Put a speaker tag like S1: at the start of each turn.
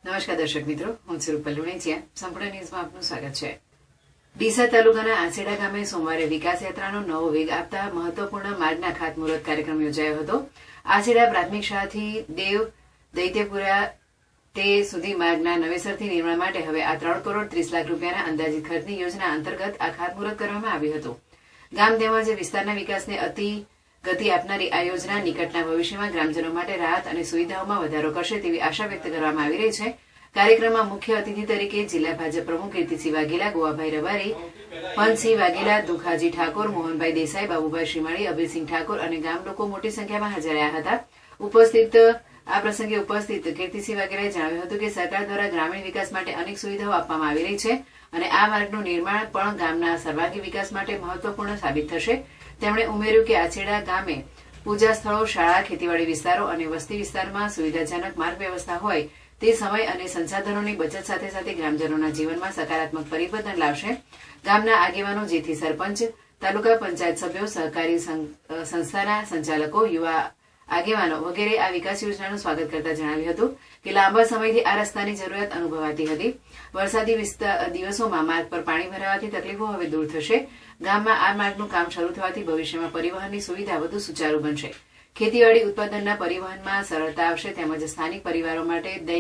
S1: નમસ્કાર દર્શક મિત્રો, હું છું રૂપલ લુણેચિયા. સંપૂર્ણ ન્યૂઝમાં આપનું સ્વાગત છે. ડીસા તાલુકાના આંસેડા ગામે સોમવારે વિકાસ યાત્રાનો નવો વેગ આપતા મહત્વપૂર્ણ માર્ગના ખાતમુહૂર્ત કાર્યક્રમ યોજાયો હતો. આંસેડા પ્રાથમિક શાળાથી દેવ દૈત્યપુરા તે સુધી માર્ગના નવેસરથી નિર્માણ માટે હવે આ 3 કરોડ 30 લાખ રૂપિયાના અંદાજિત ખર્ચની યોજના અંતર્ગત આ ખાતમુહૂર્ત કરવામાં આવ્યું હતું. ગામ તેમજ વિસ્તારના વિકાસને ગતિ આપનારી આ યોજના નિકટના ભવિષ્યમાં ગ્રામજનો માટે રાહત અને સુવિધાઓમાં વધારો કરશે તેવી આશા વ્યક્ત કરવામાં આવી રહી છે. કાર્યક્રમમાં મુખ્ય અતિથિ તરીકે જિલ્લા ભાજપ પ્રમુખ કીર્તિસિંહ વાઘેલા, ગોવાભાઈ રબારી, પંતસિંહ વાઘેલા, દુખાજી ઠાકોર, મોહનભાઈ દેસાઈ, બાબુભાઈ શ્રીમાળી, અભયસિંહ ઠાકોર અને ગામ લોકો મોટી સંખ્યામાં હાજર રહ્યા હતા. આ પ્રસંગે ઉપસ્થિત કીર્તિસિંહ વાઘેલાએ જણાવ્યું હતું કે સરકાર દ્વારા ગ્રામીણ વિકાસ માટે અનેક સુવિધાઓ આપવામાં આવી રહી છે અને આ માર્ગનું નિર્માણ પણ ગામના સર્વાંગી વિકાસ માટે મહત્વપૂર્ણ સાબિત થશે. તેમણે ઉમેર્યું કે આંસેડા ગામે પૂજા સ્થળો, શાળા, ખેતીવાડી વિસ્તારો અને વસ્તી વિસ્તારમાં સુવિધાજનક માર્ગ વ્યવસ્થા હોય તે સમય અને સંસાધનોની બચત સાથે સાથે ગ્રામજનોના જીવનમાં સકારાત્મક પરિવર્તન લાવશે. ગામના આગેવાનો જેથી સરપંચ, તાલુકા પંચાયત સભ્યો, સહકારી સંસ્થાના સંચાલકો, યુવા આગેવાનો વગેરે આ વિકાસ યોજનાનું સ્વાગત કરતા જણાવ્યું હતું કે લાંબા સમયથી આ રસ્તાની જરૂરિયાત અનુભવાતી હતી. વરસાદી દિવસોમાં માર્ગ પર પાણી ભરાવાથી તકલીફો હવે દૂર થશે. ગામમાં આ માર્ગનું કામ શરૂ થવાથી ભવિષ્યમાં પરિવહનની સુવિધા વધુ સુચારુ બનશે. ખેતીવાડી ઉત્પાદનના પરિવહનમાં સરળતા આવશે તેમજ સ્થાનિક પરિવારો માટે